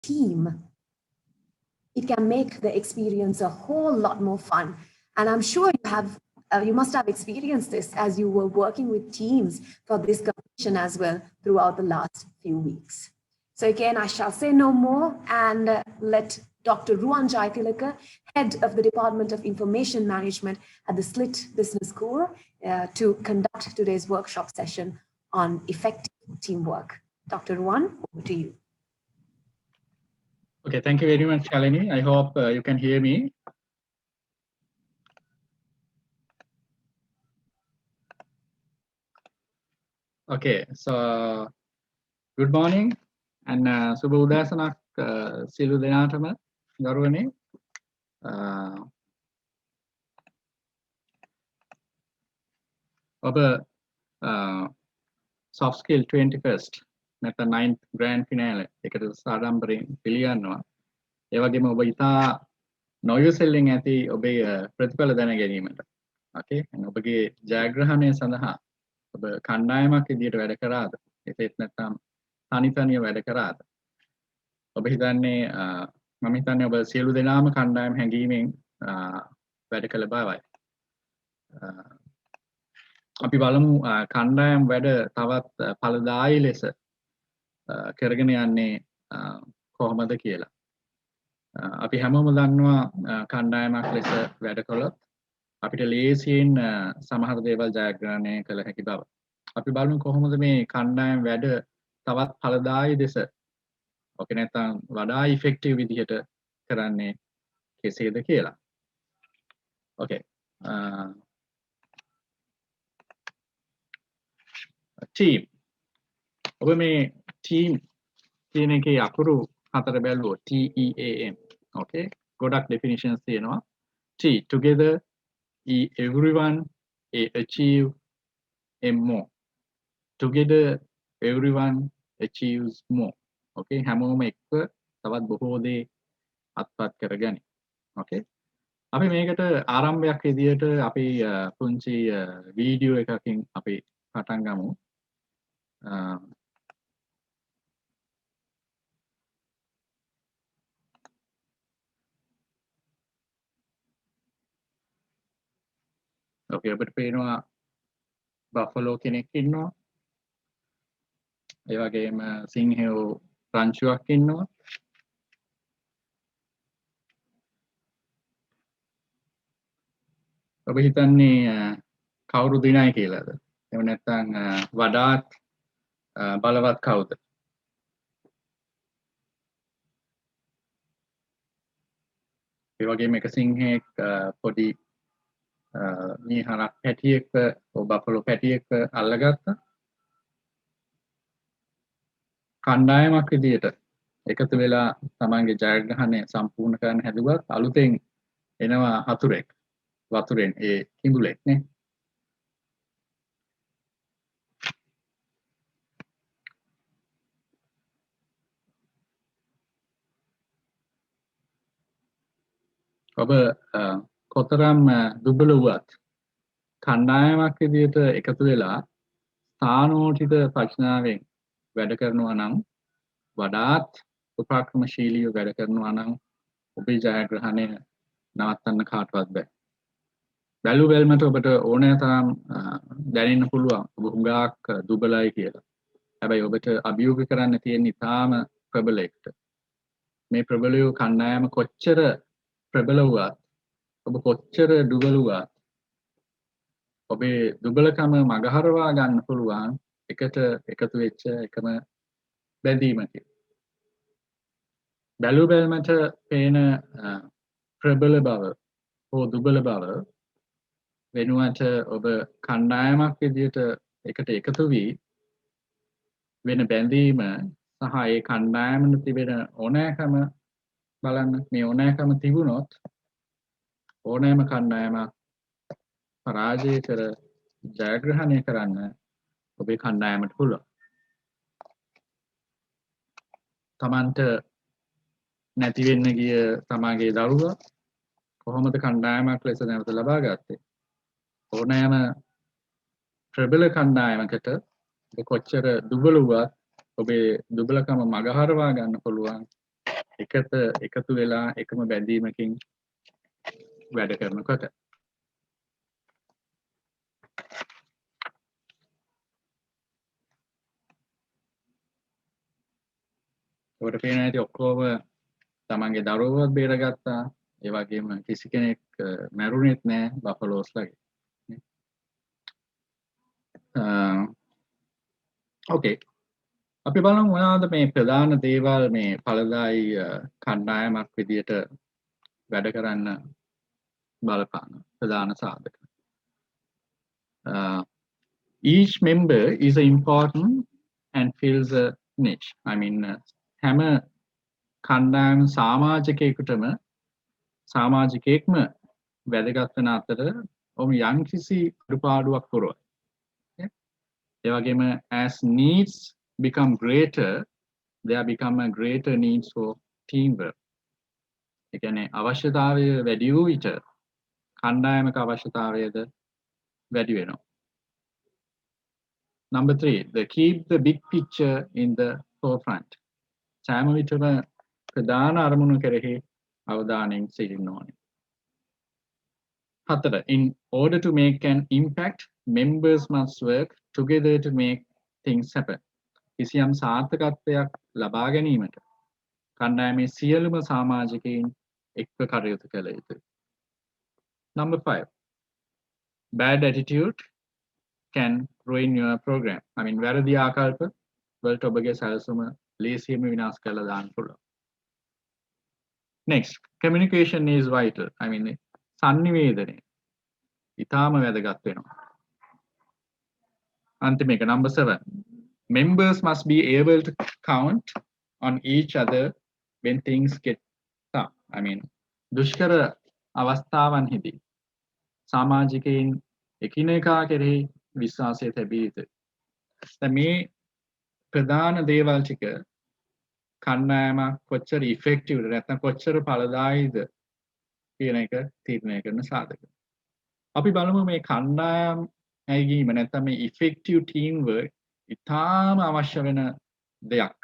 team, it can make the experience a whole lot more fun. And I'm sure you must have experienced this as you were working with teams for this competition as well throughout the last few weeks. So again, I shall say no more and let Dr.Ruwan Jayathilaka, Head of the Department of Information Management at the SLIIT Business School, to conduct today's workshop session on effective teamwork. Dr. Ruwan, over to you. Okay, thank you very much, Shalini. I hope you can hear me. Okay, so good morning and සුබ උදෑසනක් සියලු දෙනාටම ගෞරවණීය ඔබ soft skill 21st නැත්නම් 9th grand finale එකට සාඩම්බරයෙන් පිළිගන්නවා. ඒ වගේම ඔබ ඉතා නොයසෙල්ලෙන් ඇති ඔබේ ප්‍රතිඵල දැන ගැනීමට. Okay, ඔබගේ ජයග්‍රහණය සඳහා ඔබ කණ්ඩායමක් විදියට වැඩ කරාද? ඒකෙත් නැත්නම් තනිතනිය වැඩ කරාද? ඔබ හිතන්නේ මම හිතන්නේ ඔබ සියලු දෙනාම කණ්ඩායම හැඟීමෙන් වැඩ කළ බවයි. අපි බලමු කණ්ඩායම් වැඩ තවත් ඵලදායී ලෙස කරගෙන යන්නේ කොහොමද කියලා. අපි හැමෝම දන්නවා කණ්ඩායමක් ලෙස වැඩ කළොත් අපිට ලේසියෙන් සමහර දේවල් ජයග්‍රහණය කළ හැකි බව. අපි බලමු කොහොමද මේ කණ්ඩායම් වැඩ තවත් ඵලදායී ලෙස ඔකේ නැත්නම් වඩා ඉෆෙක්ටිව් විදිහට කරන්නේ කෙසේද කියලා. Okay. Team. ඔබ මේ team කියන එකේ අකුරු හතර බැලුවොත් TEAM. Okay. ගොඩක් definitions තියෙනවා. T together, E everyone, A achieve, M more. Together everyone achieves more. Okay. හැමෝම එක්ව තවත් බොහෝ දේ අත්පත් කරගනි. Okay. අපි මේකට ආරම්භයක් විදියට අපි පුංචි වීඩියෝ එකකින් අපි පටන් ගමු. Okay, අපිට පේනවා බෆලෝ කෙනෙක් ඉන්නවා. ඒ වගේම සිංහයෝ රංචුවක් ඉන්නවා. ඔබ හිතන්නේ කවුරු දිනයි කියලාද? එහෙම නැත්නම් වඩාත් බලවත් කවුද? ඒ වගේම එක සිංහෙක් පොඩි මීහරක් පැටියෙක් බෆලෝ පැටියෙක් අල්ලගත්තා. කණ්ඩායමක් විදියට එකතු වෙලා තමන්ගේ ජයග්‍රහණය සම්පූර්ණ කරන්න හැදුවත් අලුතෙන් එනවා හතුරෙක්. වතුරෙන් ඒ කිඹුලෙක් නේ. ඔබ කොතරම් දුබල වුවත් කණ්ඩායමක් විදියට එකතු වෙලා ස්ථානෝචිත ප්‍රඥාවෙන් වැඩ කරනවා නම් වඩාත් උපක්‍රමශීලීව වැඩ කරනවා නම් ඔබේ ජයග්‍රහණය නවත්තන්න කාටවත් බෑ. බැලු බැලමට ඔබට ඕනෑ තරම් දැනෙන්න පුළුවන් ඔබ හුඟක් දුබලයි කියලා. හැබැයි ඔබට අභියෝග කරන්න තියෙන ඉතාම ප්‍රබලෙක්ට. මේ ප්‍රබලයෝ කණ්ඩායම කොච්චර ප්‍රබල වුවත් ඔබ කොච්චර දුබල වුවත් ඔබේ දුබලකම මගහරවා ගන්න පුළුවන් එකට එකතු වෙච්ච එකම බැඳීමකින්. බැලු බැලමට පේන ප්‍රබල බව හෝ දුබල බව වෙනුවට ඔබ කණ්ඩායමක් විදියට එකට එකතු වී වෙන බැඳීම සහ ඒ කණ්ඩායමට තිබෙන ඕනෑකම බලන්න. මේ ඕනෑකම තිබුණොත් ඕනෑම කණ්ඩායමක් පරාජය කර ජයග්‍රහණය කරන්න ඔබේ කණ්ඩායමට පුළුවන්. තමන්ට නැති වෙන්න ගිය තමාගේ දරුවා කොහොමද කණ්ඩායමක් ලෙස නැවත ලබා ගත්තේ? ඕනෑම ප්‍රබල කණ්ඩායමකට කොච්චර දුබල වුවත් ඔබේ දුබලකම මගහරවා ගන්න පුළුවන් එකතු වෙලා එකම බැඳීමකින් වැඩ කරනකොට ඔබට පේනවා ඇති ඔක්කොම තමන්ගේ දරුවවත් බේරගත්තා. ඒ වගේම කිසි කෙනෙක් මැරුණෙත් නෑ බෆලෝස්ලගේ. ඕකේ. අපි බලමු මොනවාද මේ ප්‍රධාන දේවල් මේ ඵලදායි කණ්ඩායමක් විදියට වැඩ කරන්න බලපාන ප්‍රධාන සාධක. Each member is important and fills a niche. I mean හැම කණ්ඩායම සමාජිකයෙක්ම වැදගත් වෙන අතර ඔවුන් යම්කිසි අඩුපාඩුවක් පුරවයි. ඒ වගේම as needs become greater, there become a greater needs for teamwork. ඒ කියන්නේ අවශ්‍යතාවය වැඩි වූ විට කණ්ඩායමක අවශ්‍යතාවයද වැඩි වෙනවා. Number 3, they keep the big picture in the forefront. සෑම විටම ප්‍රධාන අරමුණු කෙරෙහි අවධානයෙන් සිටින්න ඕනේ. 4, in order to make an impact, members must work together to make things happen. කිසියම් සාර්ථකත්වයක් ලබා ගැනීමට කණ්ඩායමේ සියලුම සමාජිකයින් එක්ව කටයුතු කළ යුතුයි. Number 5, bad attitude can ruin your program. I mean වැරදි ආකල්ප වලට ඔබගේ සැලසුම ලේසියෙන්ම විනාශ කරලා දාන්න පුළුවන්. Next, communication is vital. I mean sannivedane ඊටාම වැදගත් වෙනවා. අන්තිම එක number 7, members must be able to count on each other when things get tough. I mean දුෂ්කර අවස්ථාවන්හිදී සමාජිකයින් එකිනෙකා කෙරෙහි විශ්වාසය තැබිය යුතුයි. දැන් මේ ප්‍රධාන දේවල් ටික කණ්ඩායමක් කොච්චර ඉෆෙක්ටිව්ද නැත්නම් කොච්චර ඵලදායීද කියන එක තීරණය කරන සාධක. අපි බලමු මේ කණ්ඩායම් ඇගීම නැත්නම් මේ ඉෆෙක්ටිව් ටීම් වර්ක් ඉතාම අවශ්‍ය වෙන දෙයක්.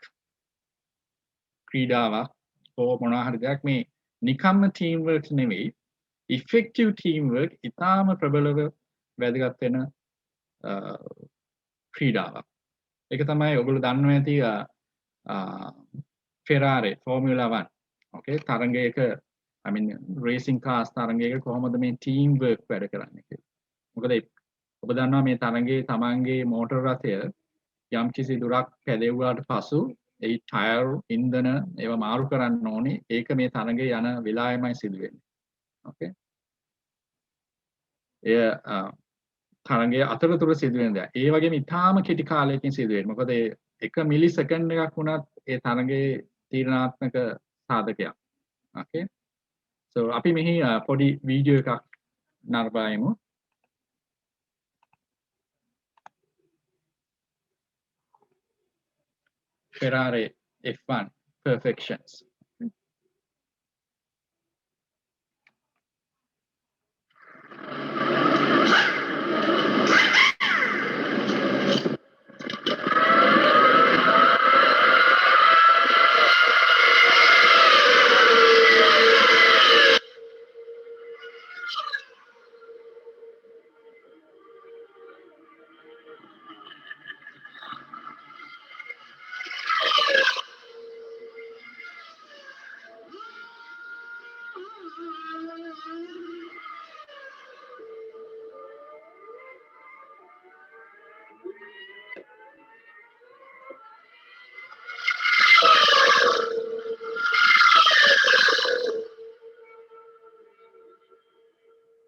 ක්‍රීඩාවක් හෝ මොනවා හරි දෙයක් මේ නිකම්ම ටීම් වර්ක් නෙවෙයි. ඉෆෙක්ටිව් ටීම් වර්ක් ඉතාම ප්‍රබලව වැදගත් වෙන ක්‍රීඩාවක්. ඒක තමයි ඔයගොල්ලෝ දන්නවා ඇති Ferrari Formula 1. Okay, තරගයක I mean racing cars තරගයක කොහොමද මේ ටීම් වර්ක් වැඩ කරන්නේ කියලා. මොකද ඔබ දන්නවා මේ තරගයේ තමන්ගේ මෝටර රථය යම්කිසි දුරක් පැදෙව්වාට පසු ඒ ටයර් ඉන්ධන ඒවා මාරු කරන්න ඕනේ. ඒක මේ තරගයේ යන වෙලාවෙමයි සිදු වෙන්නේ. Okay. එය තරගයේ අතරතුර සිදු වෙන දෙයක්. ඒ වගේම ඉතාම කෙටි කාලයකින් සිදු වෙන්නේ. මොකද එක මිලි සෙකන්ඩ් එකක් වුණත් ඒ තරගයේ තීරණාත්මක සාධකයක්. Okay. So අපි මෙහි පොඩි වීඩියෝ එකක් නරඹායමු. Ferrari F1 perfections.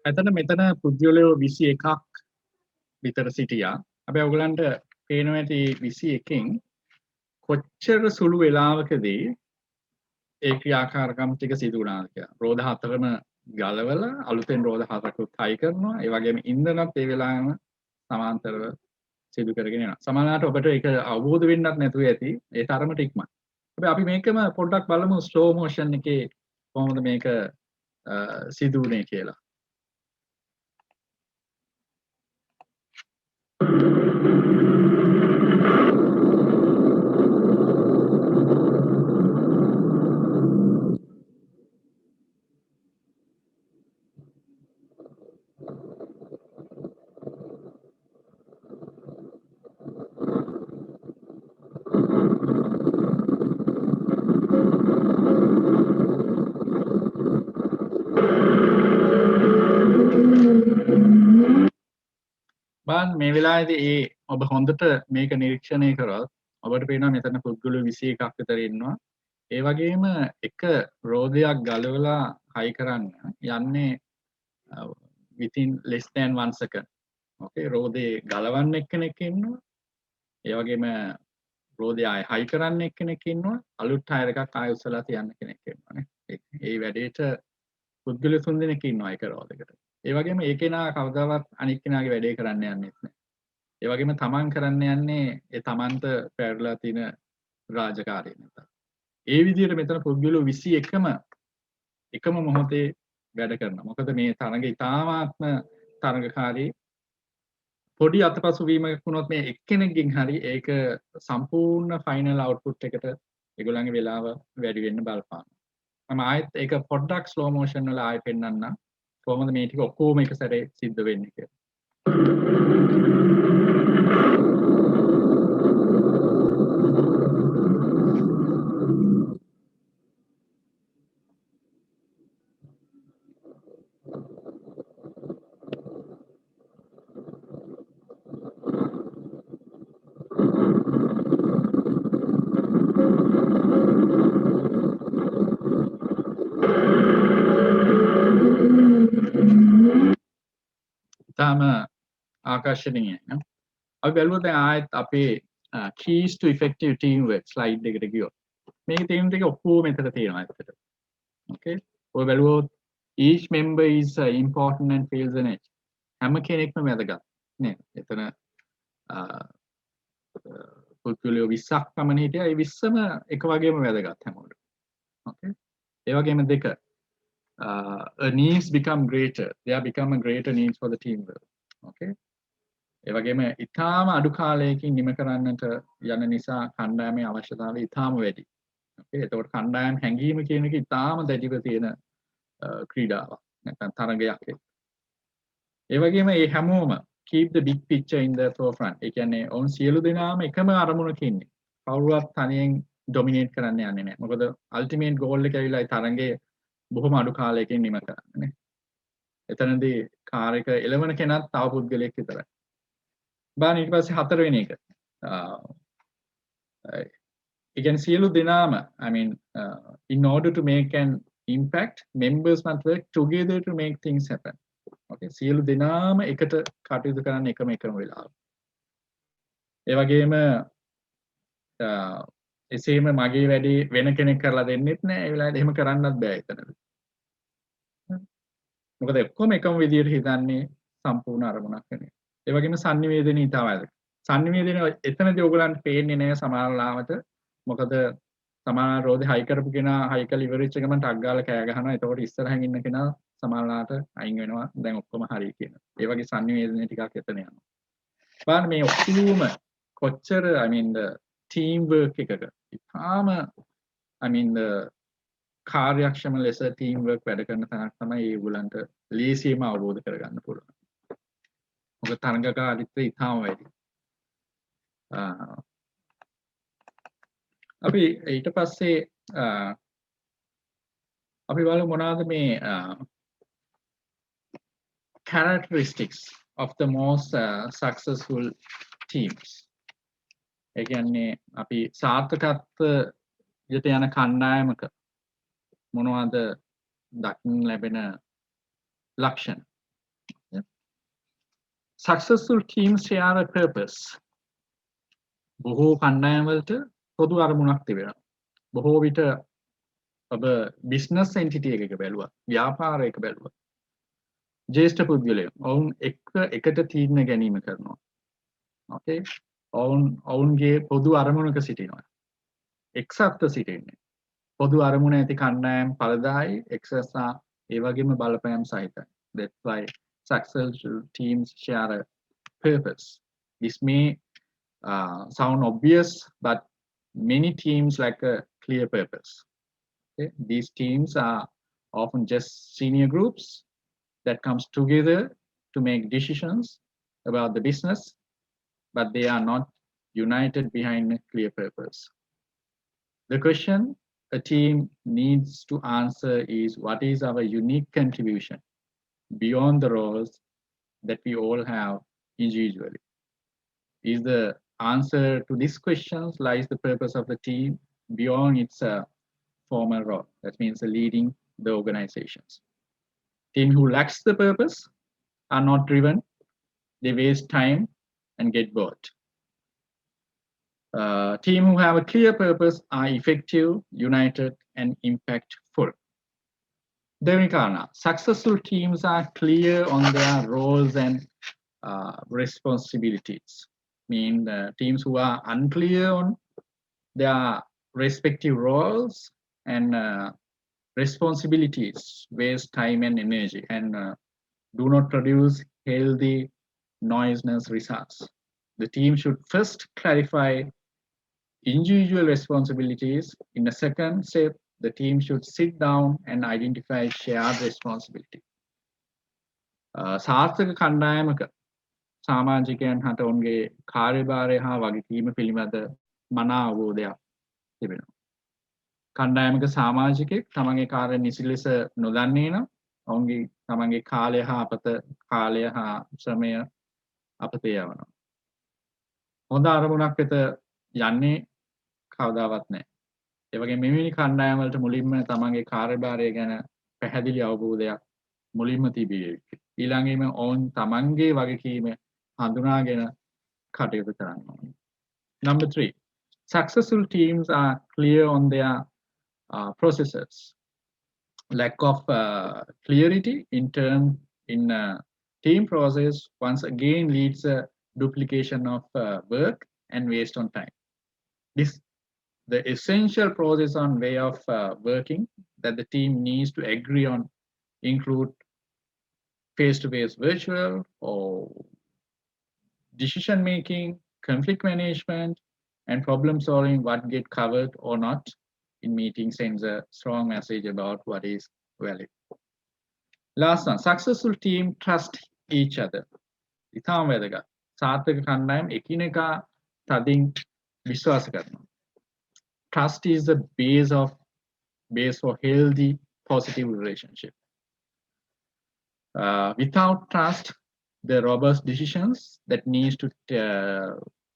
ඇතන මෙතන පුද්ගලයෝ 21ක් විතර සිටියා. හැබැයි ඔයගලන්ට පේනවා ඇති 21කින් කොච්චර සුළු වෙලාවකදී ඒ ක්‍රියාකාරකම් ටික සිදු වුණාද කියලා. රෝද හතරම ගලවලා අලුතෙන් රෝද හතරකුත් හයි කරනවා. ඒ වගේම ඉන්ධනත් ඒ වෙලාවෙම සමාන්තරව සිදු කරගෙන යනවා. සමහරවිට ඔබට ඒක අවබෝධ වෙන්නත් නැතුව ඇති. ඒ තරමට ඉක්මන. හැබැයි අපි මේකම පොඩ්ඩක් බලමු ස්ලෝ මෝෂන් එකේ කොහොමද මේක සිදු වුනේ කියලා. බාන් මේ වෙලාවේදී ඔබ හොඳට මේක නිරීක්ෂණය කරොත් ඔබට පේනවා මෙතන පුද්ගලයෝ 21ක් විතර ඉන්නවා. ඒ වගේම එක රෝදයක් ගලවලා හයි කරන්න යන්නේ within less than 1 second. Okay, රෝදේ ගලවන්න එක්කෙනෙක් ඉන්නවා. ඒ වගේම රෝදේ ආය හයි කරන්න එක්කෙනෙක් ඉන්නවා. අලුත් ටයර් එකක් ආය උස්සලා තියන්න කෙනෙක් ඉන්නවානේ. ඒ වැඩේට පුද්ගලයෝ 3 දෙනෙක් ඉන්නවා එක රෝදයකට. ඒ වගේම ඒ කෙනා කවදාවත් අනිත් කෙනාගේ වැඩේ කරන්න යන්නේ නැහැ. ඒ වගේම තමන් කරන්න යන්නේ ඒ තමන්ට පැවරලා තියෙන රාජකාරිය මත. ඒ විදිහට මෙතන පුද්ගලයෝ 21ම එකම මොහොතේ වැඩ කරනවා. මොකද මේ තරඟ ඉතාමාත්ම තරඟකාරී පොඩි අතපසු වීමක් වුණොත් මේ එක්කෙනෙක්ගෙන් හරි ඒක සම්පූර්ණ ෆයිනල් අවුට්පුට් එකට ඒගොල්ලන්ගේ වෙලාව වැඩි වෙන්න බලපානවා. මම ආයෙත් ඒක පොඩ්ඩක් ස්ලෝ මෝෂන් වල ආයෙ පෙන්නන්නම්. කොහොමද මේ ටික ඔක්කොම එක සැරේ සිද්ධ වෙන්නේ කියලා. ඉතාලම ආකර්ශනීයයි නේ. අපි බැලුවොත් දැන් ආයෙත් අපේ keys to effective teamwork slide එකට ගියොත් මේකේ තියෙන ටික ඔක්කොම මෙතන තියෙනවා ඇත්තට. Okay. ඔය බැලුවොත් each member is important and feels an edge. හැම කෙනෙක්ම වැදගත් නේද? එතන පුද්ගලයෝ 20ක් පමණ හිටියා. ඒ 20ම එක වගේම වැදගත් හැමෝටම. Okay. ඒ වගේම දෙක needs become greater. There become a greater needs for the teamwork. Okay. ඒ වගේම ඊටාම අඩු කාලයකින් නිම කරන්නට යන නිසා කණ්ඩායමේ අවශ්‍යතාවය ඊටාම වැඩි. Okay. එතකොට කණ්ඩායම් හැංගීම කියන එක ඊටාම දැඩිව තියෙන ක්‍රීඩාවක්. නැත්නම් තරගයක්. ඒ වගේම මේ හැමෝම keep the big picture in the forefront. ඒ කියන්නේ ඔවුන් සියලු දෙනාම එකම අරමුණක ඉන්නේ. කවුරුවත් තනියෙන් dominate කරන්න යන්නේ නැහැ. මොකද ultimate goal එක ඇවිල්ලා ඒ තරඟයේ බොහොම අඩු කාලයකින් නිම කරන්න නේ. එතනදී කාර් එක එලවන කෙනත් තව පුද්ගලයෙක් විතරයි. බාන ඊට පස්සේ හතරවෙනි එක. ඒ කියන්නේ සියලු දෙනාම I mean in order to make an impact members must work together to make things happen. Okay, සියලු දෙනාම එකට කටයුතු කරන්න එකම වෙලාව. ඒ වගේම එසේම මගේ වැඩේ වෙන කෙනෙක් කරලා දෙන්නෙත් නෑ. ඒ වෙලාවට එහෙම කරන්නත් බෑ එතනදී. මොකද ඔක්කොම එකම විදියට හිතන්නේ සම්පූර්ණ අරමුණක් වෙන. ඒ වගේම sannivedana ඊට වැදගත්. sannivedana එතනදී ඔයගලන්ට පේන්නේ නෑ සමහරලාවට. මොකද සමහර රෝදේ හයි කරපු කෙනා හයි කළ ඉවරෙච්ච ගමන් ටක් ගාලා කෑ ගහනවා. එතකොට ඉස්සරහින් ඉන්න කෙනා සමහරලාට අයින් වෙනවා. දැන් ඔක්කොම හරි කියන. ඒ වගේ sannivedana ටිකක් එතන යනවා. බලන්න මේ ඔක්කොම කොච්චර I mean the team work එකක ඉතාලම I mean the කාර්යක්ෂම ලෙස ටීම් වර්ක් වැඩ කරන තැනක් තමයි ඒගොල්ලන්ට ලේසියෙන්ම අවබෝධ කරගන්න පුළුවන්. මොකද තරඟකාරීත්වය ඉතාම වැඩි. අපි ඊට පස්සේ අපි බලමු මොනවාද මේ characteristics of the most successful teams. ඒ කියන්නේ අපි සාර්ථකත්වයට යන කණ්ඩායමක මොනවද දක්න ලැබෙන ලක්ෂණ. Successful teams share a purpose. බොහෝ කණ්ඩායම් වලට පොදු අරමුණක් තිබෙනවා. බොහෝ විට ඔබ බිස්නස් එන්ටිටි එකක බැලුවා, ව්‍යාපාරයක බැලුවා. ජ්‍යෙෂ්ඨ පුද්ගලයෝ ඔවුන් එකට තීරණ ගැනීම කරනවා. Okay. ඔවුන්ගේ පොදු අරමුණක සිටිනවා. එක්සත්ව සිටින්නේ. පොදු අරමුණ ඇති කණ්ඩායම් ඵලදායි එක්සස් ඒ වගේම බලපෑම් සහිතයි. That's why successful teams share a purpose. This may sound obvious, but many teams lack a clear purpose. Okay? These teams are often just senior groups that comes together to make decisions about the business, but they are not united behind a clear purpose. The question a team needs to answer is, what is our unique contribution beyond the roles that we all have individually? Is the answer to these questions lies the purpose of the team beyond its formal role? That means leading the organizations. Team who lacks the purpose are not driven, they waste time and get bored. Team who have a clear purpose are effective, united, and impactful. Devinikana, successful teams are clear on their roles and responsibilities. Mean teams who are unclear on their respective roles and responsibilities waste time and energy and do not produce healthy noiseless results. The team should first clarify individual responsibilities. In the second step, the team should sit down and identify shared responsibility. සාර්ථක කණ්ඩායමක සාමාජිකයන් හට ඔවුන්ගේ කාර්යභාරය හා වගකීම පිළිබඳ මනා අවබෝධයක් තිබෙනවා. කණ්ඩායමක සාමාජිකයෙක් තමන්ගේ කාර්ය නිසි ලෙස නොදන්නේ නම් ඔවුන්ගේ තමන්ගේ කාලය හා කාලය හා ශ්‍රමය අපතේ යවනවා. හොඳ අරමුණක් වෙත යන්නේ කවදාවත් නැහැ. ඒ වගේ මෙවැනි කණ්ඩායම් වලට මුලින්ම තමන්ගේ කාර්යභාරය ගැන පැහැදිලි අවබෝධයක් මුලින්ම තිබිය යුතුයි. ඊළඟේම ඔවුන් තමන්ගේ වගකීම හඳුනාගෙන කටයුතු කරන්න ඕනේ. Number 3. Successful teams are clear on their processes. Lack of clarity in team process once again leads a duplication of work and waste on time. The essential process on way of working that the team needs to agree on include face-to-face virtual or decision making, conflict management, and problem solving. What get covered or not in meetings sends a strong message about what is valid. Last one, successful team trust each other. ඉතාම වැදගත්. සාර්ථක කණ්ඩායම් එකිනෙකා තදින් විශ්වාස කරනවා. Trust is the base for healthy, positive relationship. Without trust, the robust decisions that needs to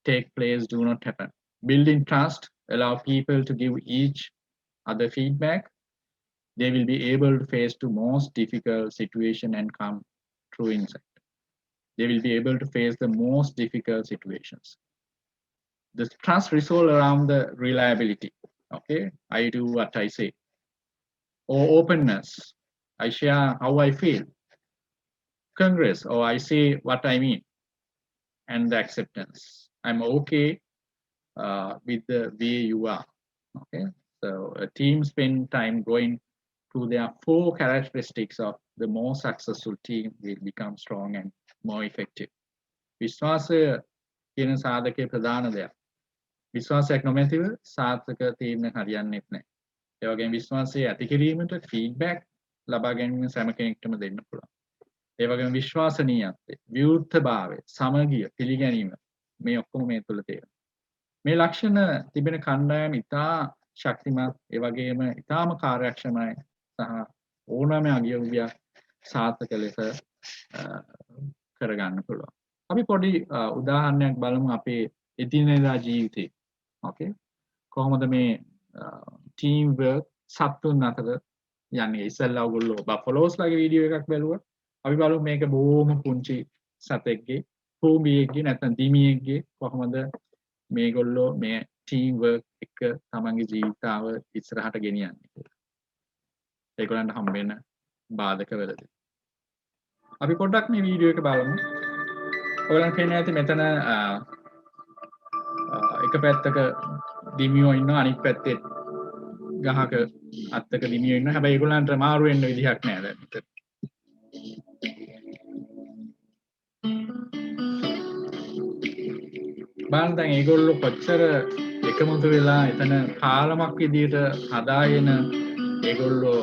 take place do not happen. Building trust allow people to give each other feedback. They will be able to face the most difficult situation and come true insight. They will be able to face the most difficult situations. The trust resolve around the reliability. Okay, I do what I say. Or openness. I share how I feel. Congress, or I say what I mean. And the acceptance. I'm okay with the way you are. Okay, so a team spend time going through their 4 characteristics of the more successful team will become strong and more effective. විශ්වාසය කියන සාධකයේ ප්‍රධාන දෙයක්. විශ්වාසයක් නොමැතිව සාර්ථක තීරණ හරියන්නේත් නැහැ. ඒ වගේම විශ්වාසය ඇති කිරීමට ෆීඩ්බැක් ලබා ගැනීම සෑම කෙනෙක්ටම දෙන්න පුළුවන්. ඒ වගේම විශ්වාසනීයත්වය, විවෘතභාවය, සමගිය, පිළිගැනීම මේ ඔක්කොම මේ තුල තියෙනවා. මේ ලක්ෂණ තිබෙන කණ්ඩායම ඉතා ශක්තිමත්, ඒ වගේම ඉතාම කාර්යක්ෂමයි සහ ඕනෑම අගයුවියක් සාර්ථක ලෙස කරගන්න පුළුවන්. අපි පොඩි උදාහරණයක් බලමු අපේ එදිනෙදා ජීවිතේ. ඕකේ. කොහොමද මේ ටීම් වර්ක් සතුන් අතර යන්නේ. ඉස්සෙල්ලා ඔයගොල්ලෝ බෆලෝස්ලාගේ වීඩියෝ එකක් බැලුවා. අපි බලමු මේක බොහොම පුංචි සතෙක්ගේ, කූඹියෙක්ගේ නැත්නම් දිමියෙක්ගේ කොහොමද මේගොල්ලෝ මේ ටීම් වර්ක් එක තමන්ගේ ජීවිතාව ඉස්සරහට ගෙනියන්නේ කියලා. ඒගොල්ලන්ට හම්බ වෙන බාධක වලදී. අපි පොඩ්ඩක් මේ වීඩියෝ එක බලමු. ඔයගලන්ට පේන්නේ නැති මෙතන එක පැත්තක දිමියෝ ඉන්නවා, අනිත් පැත්තේ ගහක අත්තක දිමියෝ ඉන්නවා. හැබැයි ඒගොල්ලන්ට මාරු වෙන්න විදිහක් නැහැ දැන් මෙතන. බලන්න දැන් ඒගොල්ලෝ කොච්චර එකමුතු වෙලා එතන කාලමක් විදියට හදාගෙන ඒගොල්ලෝ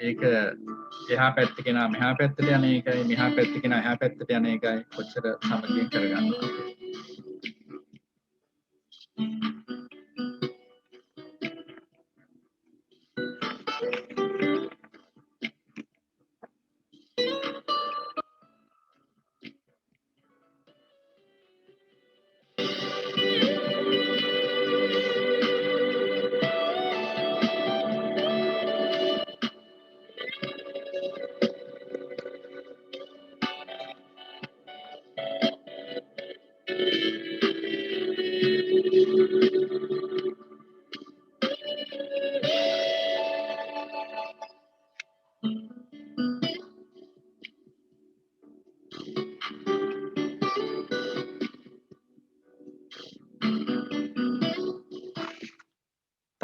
ඒක එහා පැත්ත කෙනා මෙහා පැත්තට යන එකයි, මෙහා පැත්ත කෙනා එහා පැත්තට යන එකයි කොච්චර සමගියෙන් කරගන්නවා.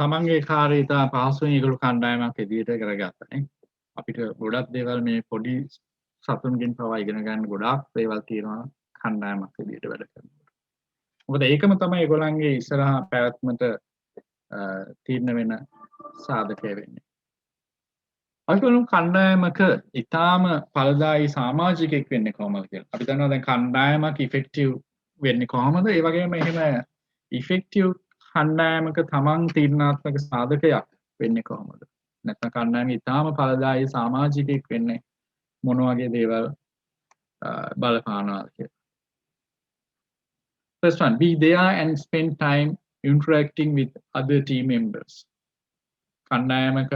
තමන්ගේ කාර්යය ඉතා පහසුවෙන් ඒගොල්ලෝ කණ්ඩායමක් විදිහට කරගත්තනේ. අපිට ගොඩක් දේවල් මේ පොඩි සතුන්ගෙන් පවා ඉගෙන ගන්න ගොඩාක් දේවල් තියෙනවා කණ්ඩායමක් විදිහට වැඩ කරනකොට. මොකද ඒකම තමයි ඒගොල්ලන්ගේ ඉස්සරහා පැවැත්මට තීරණ වෙන සාධකය වෙන්නේ. අපි බලමු කණ්ඩායමක ඊටාම ඵලදායී සමාජිකයෙක් වෙන්නේ කොහොමද කියලා. අපි දන්නවා දැන් කණ්ඩායමක් ඉෆෙක්ටිව් වෙන්නේ කොහොමද? ඒ වගේම එහෙම ඉෆෙක්ටිව් කණ්ඩායමක තමන් තීරණාත්මක සාධකයක් වෙන්නේ කොහොමද? නැත්නම් කණ්ඩායමේ ඊටාම ඵලදායී සමාජිකයෙක් වෙන්නේ මොන වගේ දේවල් බලපානවාද කියලා. First one, be there and spend time interacting with other team members. කණ්ඩායමක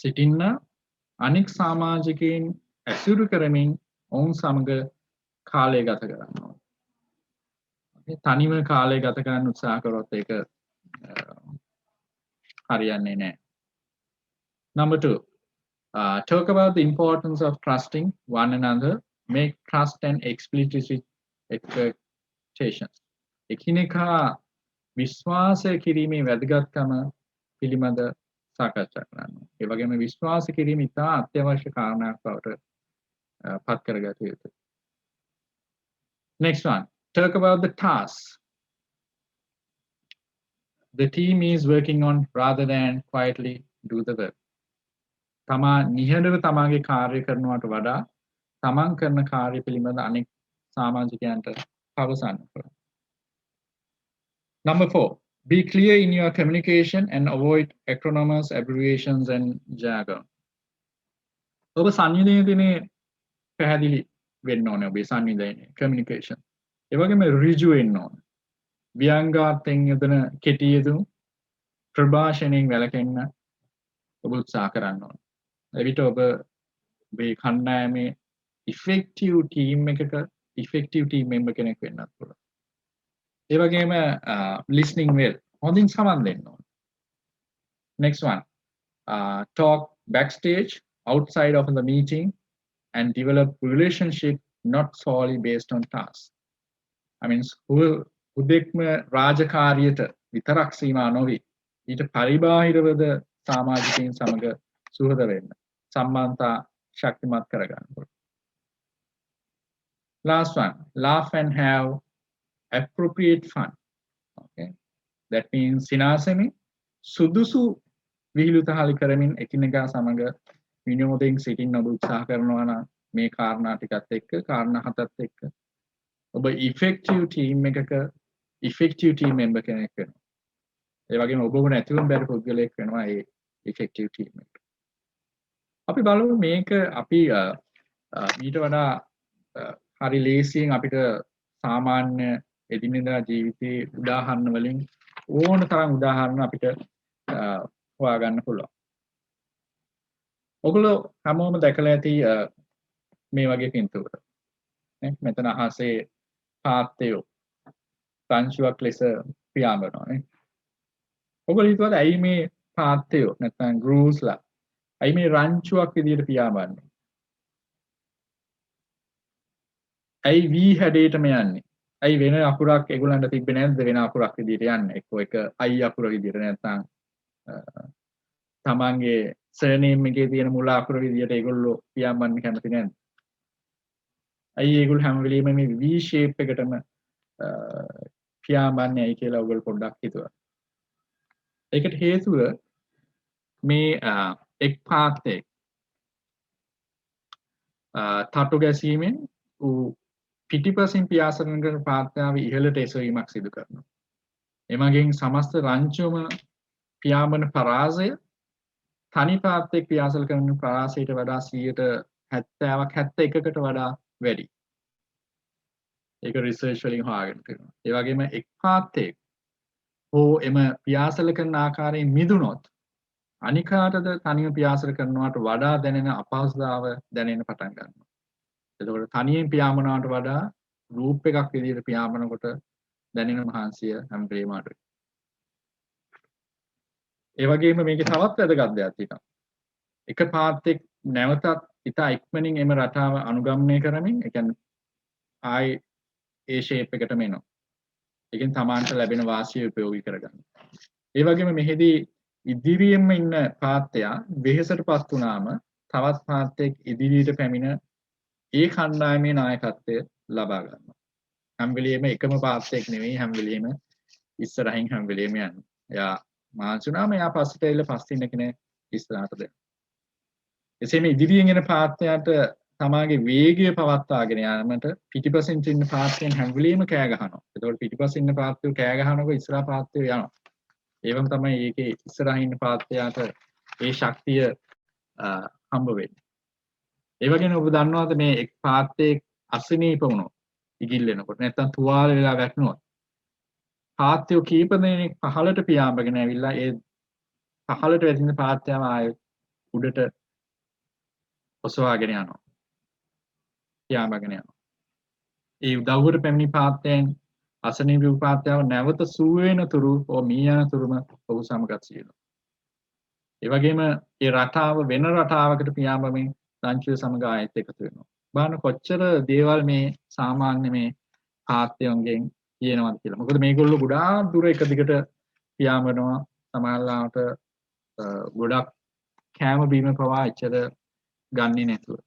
සිටින්න අනෙක් සමාජිකයින් ඇසුරු කරමින් ඔවුන් සමග කාලය ගත කරන්න ඕනේ. තනිව කාලය ගත කරන්න උත්සාහ කරොත් ඒක හරියන්නේ නැහැ. Number 2, talk about the importance of trusting one another. Make trust and explicit expectations. එකිනෙකා විශ්වාසය කිරීමේ වැදගත්කම පිළිබඳ සාකච්ඡා කරන්න. ඒ වගේම විශ්වාස කිරීම ඉතා අත්‍යවශ්‍ය කාරණයක් බවට පත් කරගත යුතුයි. Next one, talk about the tasks the team is working on rather than quietly do the work. තමා නිහඬව තමාගේ කාර්ය කරනවට වඩා තමන් කරන කාර්ය පිළිබඳ අනෙක් සමාජිකයන්ට පවසන්න. Number 4, be clear in your communication and avoid acronyms, abbreviations and jargon. ඔබ සංනිවේදනයේ පැහැදිලි වෙන්න ඕනේ. ඔබේ සංනිවේදනයේ communication. ඒ වගේම ඍජු වෙන්න ඕනේ. ව්‍යංගාර්ථයෙන් යොදන කෙටි යෙදුම් ප්‍රභාෂණයෙන් වැළකෙන්න ඔබ උත්සාහ කරන්න ඕනේ. එවිට ඔබ මේ කණ්ඩායමේ effective team එකක effective team member කෙනෙක් වෙන්නත් පුළුවන්. ඒ වගේම listening well හොඳින් සමන් දෙන්න ඕනේ. Next one, talk backstage outside of the meeting and develop relationship not solely based on tasks. I mean, උදෙක්ම රාජකාරියට විතරක් සීමා නොවි ඊට පරිබාහිරවද සමාජිකයින් සමග සුහද වෙන්න සම්බන්ධතා ශක්තිමත් කරගන්න ඕනේ. Last one, laugh and have appropriate fun. Okay, that means සිනාසෙමි සුදුසු විහිළුතහළු කරමින් එකිනෙකා සමග විනෝදයෙන් සිටින්න ඔබ උත්සාහ කරනවා නම් මේ කාරණා ටිකත් එක්ක කාරණා හතත් එක්ක ඔබ effective team එකක effective team member කෙනෙක් වෙනවා. ඒ වගේම ඔබව නැතිවම බැරි පුද්ගලයෙක් වෙනවා ඒ effective team එක. අපි බලමු මේක අපි ඊට වඩා හරි ලේසියෙන් අපිට සාමාන්‍ය එදිනෙදා ජීවිතයේ උදාහරණ වලින් ඕන තරම් උදාහරණ අපිට හොයාගන්න පුළුවන්. ඔගොල්ලෝ හැමෝම දැකලා ඇති මේ වගේ පින්තූර. නේ මෙතන අහසේ පාත්තයෝ රංචුවක් ලෙස පියාඹනවා නේ. ඔගොල්ලෝ හිතුවද ඇයි මේ පාත්තයෝ නැත්නම් ග්‍රූස්ලා ඇයි මේ රංචුවක් විදියට පියාඹන්නේ? ඇයි V හැඩයටම යන්නේ? ඇයි වෙන අකුරක් ඒගොල්ලන්ට තිබ්බේ නැද්ද වෙන අකුරක් විදියට යන්නේ? එක්කෝ එක I අකුර විදියට නැත්නම් තමන්ගේ සර්නේම් එකේ තියෙන මුල අකුර විදියට ඒගොල්ලෝ පියාඹන්න කැමති නැද්ද? ඇයි ඒගොල්ලෝ හැම වෙලෙම මේ V shape එකටම පියාඹන්නේ ඇයි කියලා ඔයගොල්ලෝ පොඩ්ඩක් හිතුවා. ඒකට හේතුව මේ එක් පාත්තේ තටු ගැසීමෙන් පිටිපසින් පියාසරන කරන පාත්‍යාව ඉහළට එසවීමක් සිදු කරනවා. එමගින් සමස්ත රංචුවම පියාඹන පරාසය තනි පාත්තෙක් පියාසල් කරන පරාසයට වඩා 70%ක් 71කට වඩා වැඩි. ඒක රිසර්ච් වලින් හොයාගෙන තියෙනවා. ඒ වගේම එක් පාත්තෙක් හෝ එම පියාසල කරන ආකාරයෙන් මිදුනොත් අනිකාටද තනියම පියාසල කරනවට වඩා දැනෙන අපහසුතාව දැනෙන්න පටන් ගන්නවා. එතකොට තනියෙන් පියාඹනවට වඩා ගෲප් එකක් විදිහට පියාඹනකොට දැනෙන මහන්සිය හැම වෙලේම අඩුයි. ඒ වගේම මේකේ තවත් වැදගත් දෙයක් තියෙනවා. එක පාත්තෙක් නැවතත් ඉතා ඉක්මනින් එම රටාව අනුගමනය කරමින් ඒ කියන්නේ ආයි ඒ ෂේප් එකටම එනවා. ඒකෙන් තමාන්ට ලැබෙන වාසිය උපයෝගී කරගන්න. ඒ වගේම මෙහිදී ඉදිරියෙන්ම ඉන්න පාත්තයා වෙහෙසටපත් වුණාම තවත් පාත්තයෙක් ඉදිරියට පැමිණ ඒ කණ්ඩායමේ නායකත්වය ලබා ගන්නවා. හැම වෙලෙම එකම පාත්තයෙක් නෙවෙයි හැම වෙලෙම ඉස්සරහින් හැම වෙලෙම යන්නේ. එයා මාංශ වුණාම එයා පස්සට ඇවිල්ලා පස්සේ ඉන්න කෙනෙක් ඉස්සරහට දෙනවා. එසේම ඉදිරියෙන් එන පාත්තයාට තමාගේ වේගය පවත්වාගෙන යාමට පිටිපසින් ඉන්න පාත්තයන් හැම වෙලෙම කෑ ගහනවා. ඒතකොට පිටිපසින් ඉන්න පාත්තයෝ කෑ ගහනකොට ඉස්සරහා පාත්තයෝ යනවා. ඒවම තමයි ඒකේ ඉස්සරහින් ඉන්න පාත්තයාට ඒ ශක්තිය හම්බ වෙන්නේ. ඒ වගේම ඔබ දන්නවද මේ එක් පාත්තයෙක් අසනීප වුණොත් ඉගිල්ලෙනකොට නැත්තම් තුවාල වෙලා වැටුණොත් පාත්තයෝ කීප දෙනෙක් පහළට පියාඹගෙන ඇවිල්ලා ඒ පහළට වැටෙන පාත්තයම ආයෙ උඩට ඔසවාගෙන යනවා. පියාඹගෙන යනවා. ඒ උදව්වට පැමිණි පාත්තයන් අසනීප වූ පාත්තයව නැවත සුව වෙන තුරු ඕ මී යන තුරුම ඔහු සමගත් සියලු. ඒ වගේම ඒ රටාව වෙන රටාවකට පියාඹමින් රංචුව සමග ආයෙත් එකතු වෙනවා. බලන්න කොච්චර දේවල් මේ සාමාන්‍ය මේ පාත්තයන්ගෙන් කියනවාද කියලා. මොකද මේගොල්ලෝ ගොඩාක් දුර එක දිගට පියාඹනවා. සමහරවිට ගොඩක් කෑම බීම පවා එච්චර ගන්නේ නැතුව.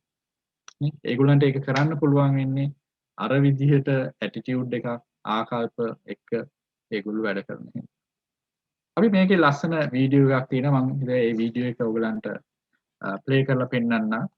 ඒගොල්ලන්ට ඒක කරන්න පුළුවන් වෙන්නේ අර විදිහට ඇටිටියුඩ් එකක් ආකල්ප එක්ක ඒගොල්ලෝ වැඩ කරන හින්දා. අපි මේකේ ලස්සන වීඩියෝ එකක් තියෙනවා. මම හිතුවා මේ වීඩියෝ එක ඔයගලන්ට ප්ලේ කරලා පෙන්නන්න.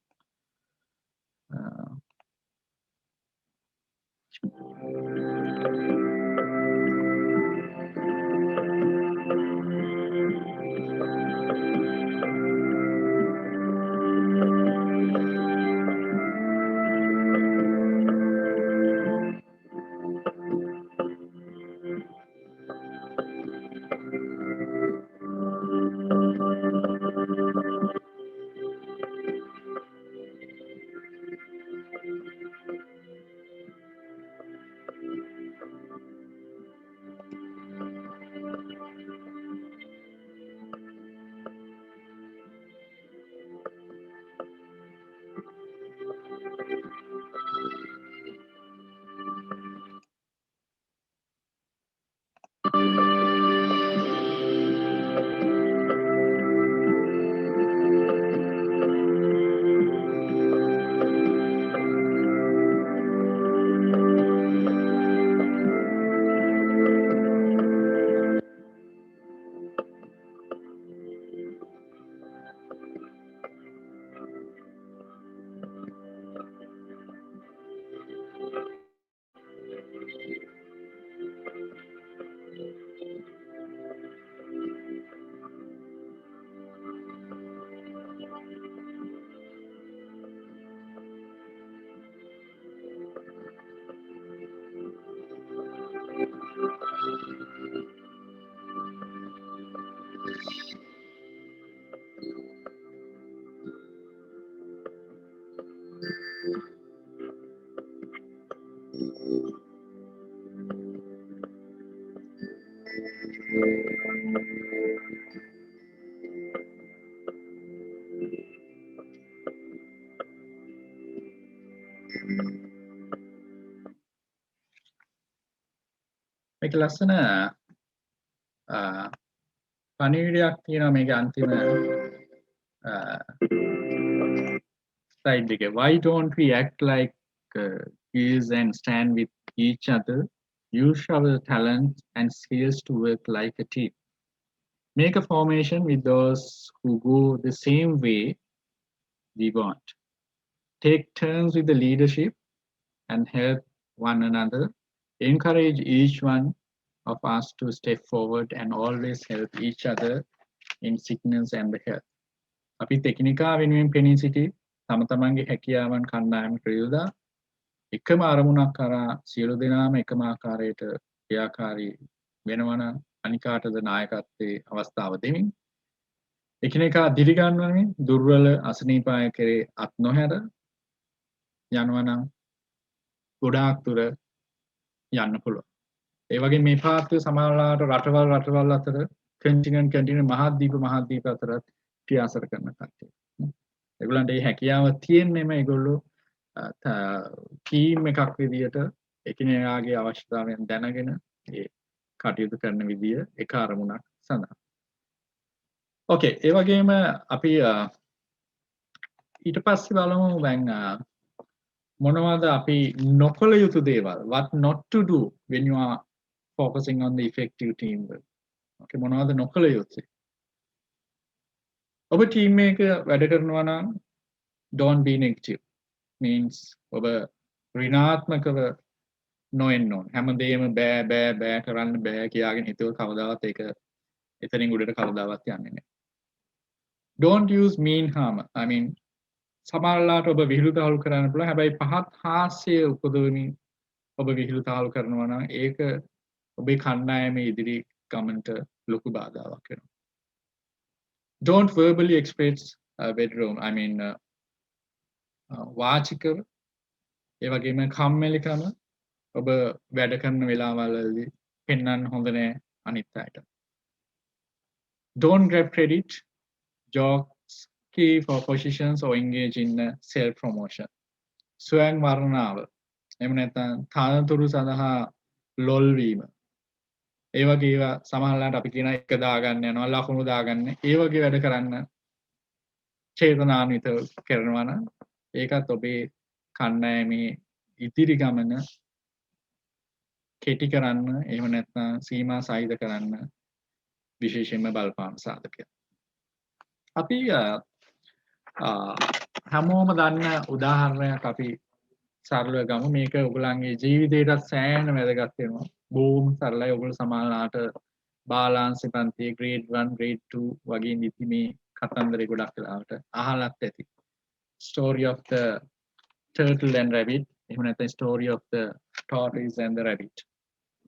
මේක ලස්සන පණිවිඩයක් තියෙනවා මේකේ අන්තිම slide එකේ. Why don't we act like peers and stand with each other, use our talents and skills to work like a team, make a formation with those who go the same way we want, take turns with the leadership and help one another, encourage each one of us to step forward and always help each other in sickness and the health. අපි තෙක්නිකා වෙනුවෙන් පෙනී සිටි තම තමන්ගේ හැකියාවන් කණ්ඩායමට යොදා එකම අරමුණක් කරා සියලු දෙනාම එකම ආකාරයට ක්‍රියාකාරී වෙනවා නම් අනිකාටද නායකත්වයේ අවස්ථාව දෙමින් එකිනෙකා දිරිගන්වමින් දුර්වල අසනීපාය කෙරේ අත් නොහැර යනවා නම් ගොඩාක් දුර යන්න පුළුවන්. ඒ වගේ මේ පාත්‍ය සමාජලාට රටවල් අතර කන්ටිනන්ට් මහද්වීප අතර ක්‍රියාසර කරන කට්ටිය. ඒගොල්ලන්ට මේ හැකියාව තියෙන්නේම ඒගොල්ලෝ ටීම් එකක් විදියට එකිනෙකාගේ අවශ්‍යතාවයන් දැනගෙන ඒ කටයුතු කරන විදිය එක අරමුණක් සඳහා. ඕකේ ඒ වගේම අපි ඊට පස්සේ බලමු දැන් මොනවද අපි නොකළ යුතු දේවල් what not to do when you are focusing on the effective teamwork. ඕකේ මොනවද නොකළ යුත්තේ? ඔබ ටීම් එක වැඩ කරනවා නම් don't be negative means ඔබ ඍණාත්මකව නොවෙන්න ඕන. හැමදේම බෑ කරන්න බෑ කියාගෙන හිතුව කවදාවත් ඒක එතනින් උඩට කවදාවත් යන්නේ නැහැ. Don't use mean harm. I mean සමහරලාට ඔබ විහිළු තහළු කරන්න පුළුවන්. හැබැයි පහත් හාස්‍ය උපදවමින් ඔබ විහිළු තහළු කරනවා නම් ඒක ඔබේ කණ්ඩායමේ ඉදිරි ගමනට ලොකු බාධාවක් වෙනවා. Don't verbally express bedroom. I mean වාචිකව ඒ වගේම කම්මැලිකම ඔබ වැඩ කරන වෙලාවවලදී පෙන්වන්න හොඳ නෑ අනිත් අයට. Don't grab credit, jokes, key for positions or engage in self promotion. ස්වයං වර්ණාව. එහෙම නැත්නම් තානතුරු සඳහා ලොල් වීම. ඒ වගේ ඒවා සමහරවිට අපි කියන එක දාගන්න යනවා ලකුණු දාගන්න. ඒ වගේ වැඩ කරන්න චේතනාන්විත කරනවා නම් ඒකත් ඔබේ කණ්ඩායමේ ඉදිරි ගමන කෙටි කරන්න එහෙම නැත්නම් සීමා සහිත කරන්න විශේෂයෙන්ම බලපාන සාධකයක්. අපි හැමෝම දන්න උදාහරණයක් අපි සරලව ගමු. මේක ඔයගලන්ගේ ජීවිතේටත් සෑහෙන වැදගත් වෙනවා. බොහොම සරලයි. ඔයගොල්ලෝ සමානලාට බාලාංශ පන්තියේ grade 1 grade 2 වගේ නිති මේ කතන්දරේ ගොඩක් වෙලාවට අහලත් ඇති. Story of the turtle and rabbit. එහෙම නැත්නම් story of the tortoise and the rabbit.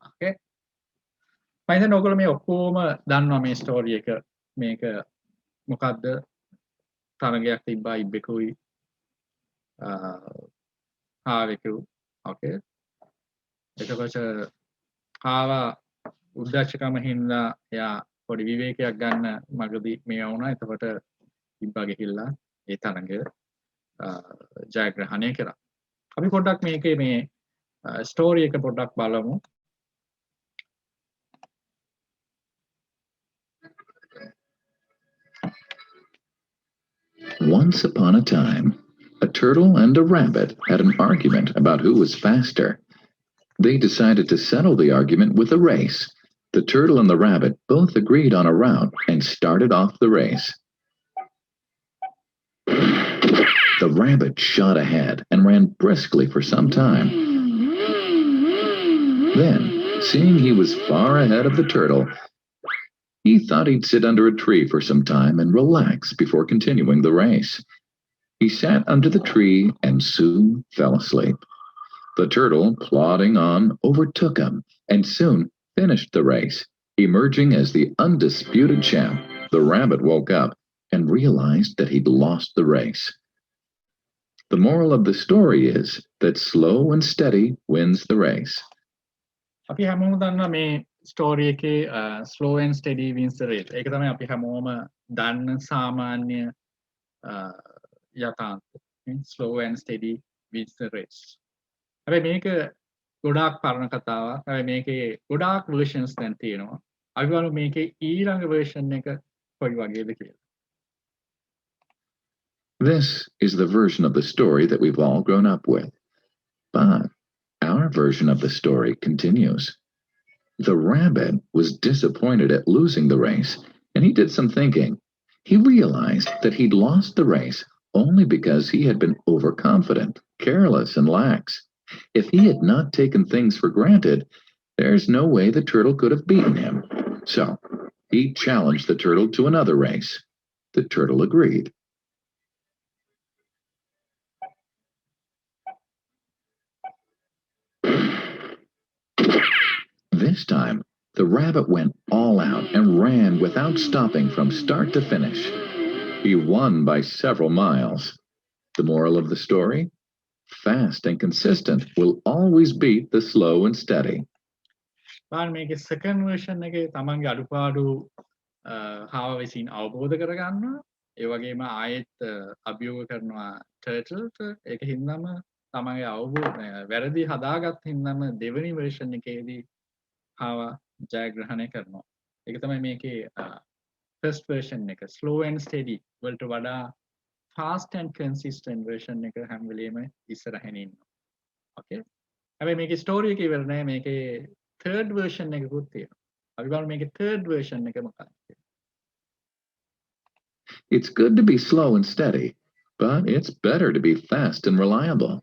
Okay. මම හිතන්නේ ඔයගොල්ලෝ මේ ඔක්කොම දන්නවා මේ ස්ටෝරි එක. මේක මොකද්ද? තරගයක් තිබ්බා ඉබ්බෙකුයි කාවෙකු. Okay. එතකොට කාවා උද්දච්චකම හින්දා එයා පොඩි විවේකයක් ගන්න මගදී මේ වුණා. එතකොට ඉබ්බා ගිහිල්ලා ඒ තරගය ජයග්‍රහණය කරා. අපි පොඩ්ඩක් මේකේ මේ ස්ටෝරි එක පොඩ්ඩක් බලමු. Once upon a time, a turtle and a rabbit had an argument about who was faster. They decided to settle the argument with a race. The turtle and the rabbit both agreed on a route and started off the race. The rabbit shot ahead and ran briskly for some time. Then, seeing he was far ahead of the turtle, he thought he'd sit under a tree for some time and relax before continuing the race. He sat under the tree and soon fell asleep. The turtle, plodding on, overtook him and soon finished the race. Emerging as the undisputed champ, the rabbit woke up and realized that he'd lost the race. The moral of the story is that slow and steady wins the race. අපි හැමෝම දන්නවා මේ story එකේ slow and steady wins the race. ඒක තමයි අපි හැමෝම දන්න සාමාන්‍ය යථාර්ථය. Slow and steady wins the race. හැබැයි මේක ගොඩාක් පරණ කතාවක්. හැබැයි මේකේ ගොඩාක් versions දැන් තියෙනවා. අපි බලමු මේකේ ඊළඟ version එක කොයි වගේද කියලා. This is the version of the story that we've all grown up with. But our version of the story continues. The rabbit was disappointed at losing the race, and he did some thinking. He realized that he'd lost the race only because he had been overconfident, careless, and lax. If he had not taken things for granted, there's no way the turtle could have beaten him. So, he challenged the turtle to another race. The turtle agreed. This time, the rabbit went all out and ran without stopping from start to finish. He won by several miles. The moral of the story? Fast and consistent will always beat the slow and steady. බලන්න මේකේ second version එකේ තමන්ගේ අඩුපාඩු හාව විසින් අවබෝධ කරගන්නවා. ඒ වගේම ආයෙත් අභියෝග කරනවා turtleට. ඒක හින්දාම තමන්ගේ වැරදි හදාගත් හින්දාම දෙවෙනි version එකේදී හාව ජයග්‍රහණය කරනවා. ඒක තමයි මේකේ first version එක. slow and steady වලට වඩා fast and consistent version එක හැම වෙලේම ඉස්සරහින් ඉන්නවා. okay. හැබැයි මේකේ story එක ඉවර නෑ. මේකේ third version එකකුත් තියෙනවා. අපි බලමු මේකේ third version එක මොකක්ද කියලා. It's good to be slow and steady, but it's better to be fast and reliable.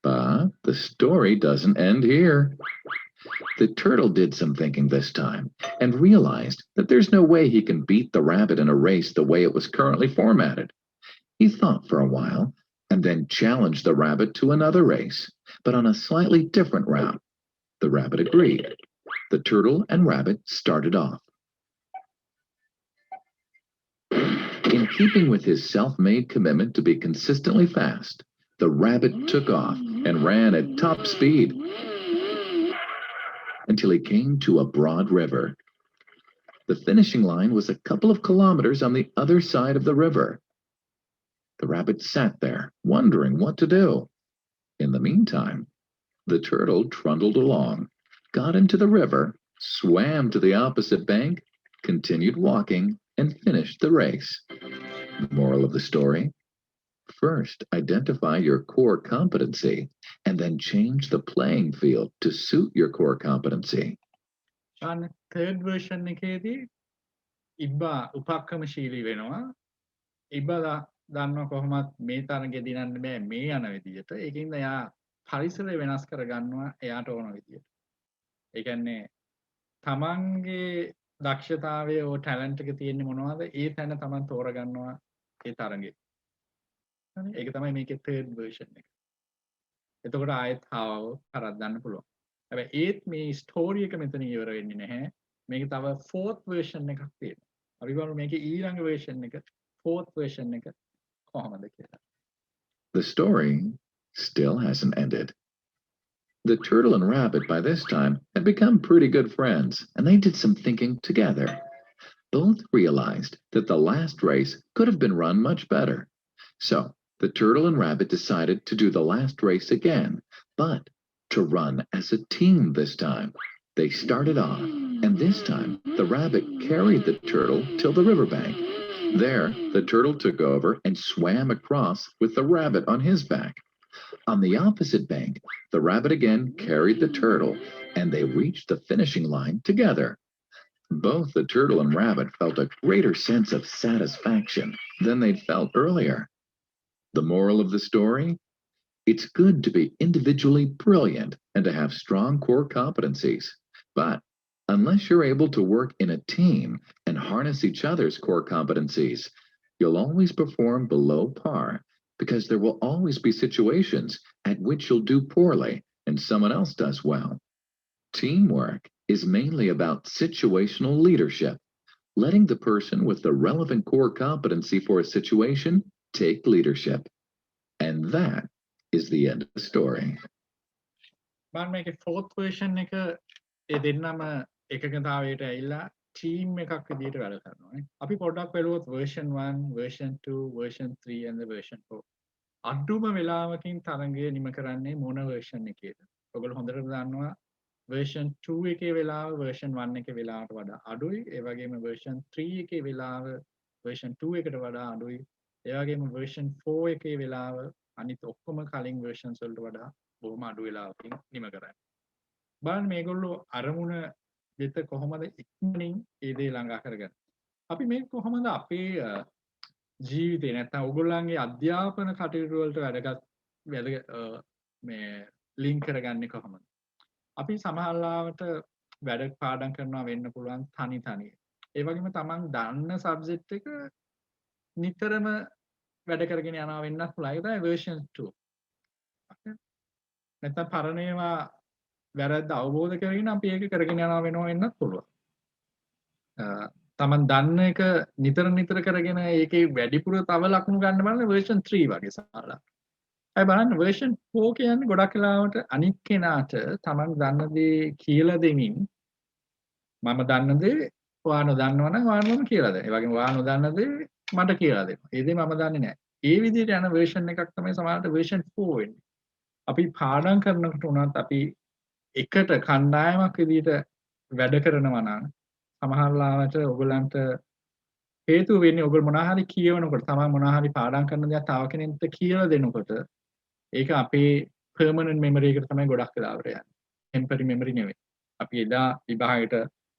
But the story doesn't end here. The turtle did some thinking this time and realized that there's no way he can beat the rabbit in a race the way it was currently formatted. He thought for a while and then challenged the rabbit to another race, but on a slightly different route. The rabbit agreed. The turtle and rabbit started off. In keeping with his self-made commitment to be consistently fast, the rabbit took off and ran at top speed until he came to a broad river. The finishing line was a couple of kilometers on the other side of the river. The rabbit sat there, wondering what to do. In the meantime, the turtle trundled along, got into the river, swam to the opposite bank, continued walking, and finished the race. Moral of the story: first, identify your core competency, and then change the playing field to suit your core competency. On third version එකේදී ඉබ්බා උපක්‍රමශීලී වෙනවා. ඉබ්බා දන්නවා කොහොමත් මේ තරඟේ දිනන්න බෑ මේ යන විදියට. ඒකින්ද එයා පරිසරය වෙනස් කර ගන්නවා එයාට ඕන විදියට. ඒ කියන්නේ තමන්ගේ දක්ෂතාවය ඕ ටැලන්ට් එක තියෙන්නේ මොනවද? ඒ තැන තමන් තෝරගන්නවා ඒ තරඟේ. හරි? ඒක තමයි මේකේ third version එක. එතකොට ආයෙත් හාවව කරද්දන්න පුළුවන්. හැබැයි ඒත් මේ ස්ටෝරි එක මෙතන ඉවර වෙන්නේ නැහැ. මේක තව fourth version එකක් තියෙනවා. අපි බලමු මේකේ ඊළඟ version එක fourth version එක කොහොමද කියලා. The story still hasn't ended. The turtle and rabbit by this time had become pretty good friends, and they did some thinking together. Both realized that the last race could have been run much better. So the turtle and rabbit decided to do the last race again, but to run as a team this time. They started off, and this time the rabbit carried the turtle till the riverbank. There, the turtle took over and swam across with the rabbit on his back. On the opposite bank, the rabbit again carried the turtle, and they reached the finishing line together. Both the turtle and rabbit felt a greater sense of satisfaction than they'd felt earlier. The moral of the story? It's good to be individually brilliant and to have strong core competencies. But unless you're able to work in a team and harness each other's core competencies, you'll always perform below par, because there will always be situations at which you'll do poorly and someone else does well. Teamwork is mainly about situational leadership, letting the person with the relevant core competency for a situation take leadership. And that is the end of the story. මම මේකේ fourth version එක ඒ දෙන්නම එකකතාවයට ඇවිල්ලා team එකක් විදියට වැඩ කරනවා නේ. අපි පොඩ්ඩක් බලුවොත් version 1, version 2, version 3 and the version 4. අඩුම වෙලාවකින් තරඟය නිම කරන්නේ මොන version එකේද? ඔයගොල්ලෝ හොඳටම දන්නවා version 2 එකේ වෙලාව version 1 එකේ වෙලාවට වඩා අඩුයි. ඒ වගේම version 3 එකේ වෙලාව version 2 එකට වඩා අඩුයි. ඒ වගේම version 4 එකේ වෙලාව අනිත් ඔක්කොම කලින් versions වලට වඩා බොහොම අඩු වෙලාවකින් නිම කරන්නේ. බලන්න මේගොල්ලෝ අරමුණ දෙත කොහොමද ඉක්මනින් ඒ දේ ළඟා කරගන්නේ. අපි මේක කොහොමද අපේ ජීවිතේ නැත්නම් ඔයගොල්ලන්ගේ අධ්‍යාපන කටයුතු වලට මේ ලින්ක් කරගන්නේ කොහොමද? අපි සමහරවිට වැඩ පාඩම් කරනවා වෙන්න පුළුවන් තනි. ඒ වගේම තමන් දන්න සබ්ජෙක්ට් එක නිතරම වැඩ කරගෙන යනවා වෙන්නත් පුළුවන්. ඒක තමයි version 2. නැත්නම් පරණ ඒවා වැරද්ද අවබෝධ කරගෙන අපි ඒක කරගෙන යනවා වෙන්නත් පුළුවන්. තමන් දන්න එක නිතර කරගෙන ඒකේ වැඩිපුර තව ලකුණු ගන්න බලන්න version 3 වගේ සමහරවිට. අය බලන්න version 4 කියන්නේ ගොඩක් වෙලාවට අනිත් කෙනාට තමන් දන්න දේ කියලා දෙමින් මම දන්න දේ ඔයා නොදන්නවා නම් ඔයාලම කියලා දෙන්න. ඒ වගේම ඔයා නොදන්න දේ මට කියලා දෙන්න. ඒ දේ මම දන්නේ නැහැ. ඒ විදිහට යන version එකක් තමයි සමහරවිට version 4 වෙන්නේ. අපි පාඩම් කරනකොට උනත් අපි එකට කණ්ඩායමක් විදිහට වැඩ කරනවා නම් සමහරලාවට ඔයගලන්ට හේතු වෙන්නේ ඔයගොල්ලෝ මොනවා හරි කියවනකොට තමයි මොනවා හරි පාඩම් කරන දේ තව කෙනෙක්ට කියලා දෙනකොට ඒක අපේ permanent memory එකට තමයි ගොඩක් වෙලාවට යන්නේ. temporary memory නෙවෙයි. අපි එදා විභාගයට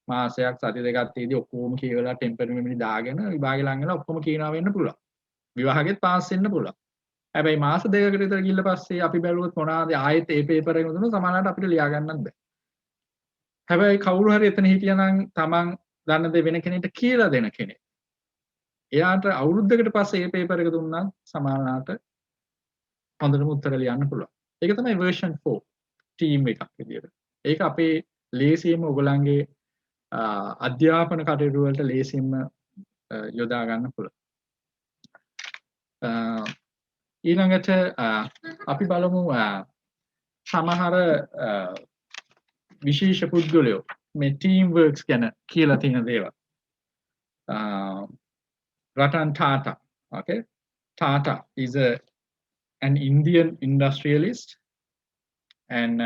මාසයක් සති දෙකක් තියදී ඔක්කොම කියවලා temporary memory දාගෙන විභාගෙ ලඟ වෙලා ඔක්කොම කියනවා වෙන්න පුළුවන්. විභාගෙත් පාස් වෙන්න පුළුවන්. හැබැයි මාස දෙකකට විතර ගිහිල්ලා පස්සේ අපි බැලුවොත් මොනවාද ආයෙත් ඒ පේපර් එක දුන්නොත් සමහරවිට අපිට ලියා ගන්නත් බෑ. හැබැයි කවුරු හරි එතන හිටියනම් තමන් දන්න දේ වෙන කෙනෙක්ට කියලා දෙන කෙනෙක්. එයාට අවුරුද්දකට පස්සේ මේ පේපර් එක දුන්නා සමානලාට හොඳටම උත්තර ලියන්න පුළුවන්. ඒක තමයි version 4 ටීම් එකක් විදියට. ඒක අපේ ලේසියෙන්ම ඔයගලන්ගේ අධ්‍යාපන කටයුතු වලට ලේසියෙන්ම යොදා ගන්න පුළුවන්. ඊළඟට අපි බලමු සමහර විශේෂ පුද්ගලයෝ මේ ටීම් වර්ක්ස් ගැන කියලා තියෙන දේවල්. Ratan Tata, okay? Tata is an Indian industrialist and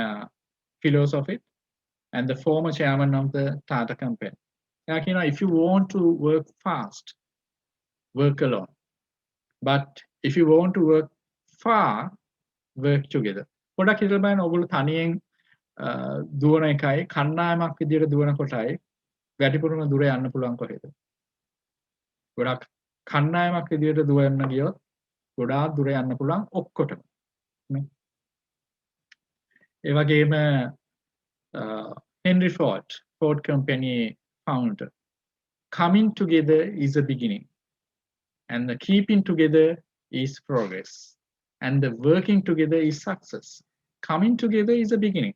philosopher and the former chairman of the Tata company. Like, you know, if you want to work fast, work alone. But if you want to work far, work together. පොඩක් හිතලා බලන්න ඔයගොල්ලෝ තනියෙන් දුවන එකයි කණ්ඩායමක් විදියට දුවන කොටයි වැඩිපුරම දුර යන්න පුළුවන් කොහෙද? ගොඩක් කණ්ඩායමක් විදියට දුවන්න ගියොත් ගොඩාක් දුර යන්න පුළුවන් ඔක්කොටම. නේ? ඒ වගේම Henry Ford company founder. Coming together is a beginning. And the keeping together is progress. And the working together is success. Coming together is a beginning.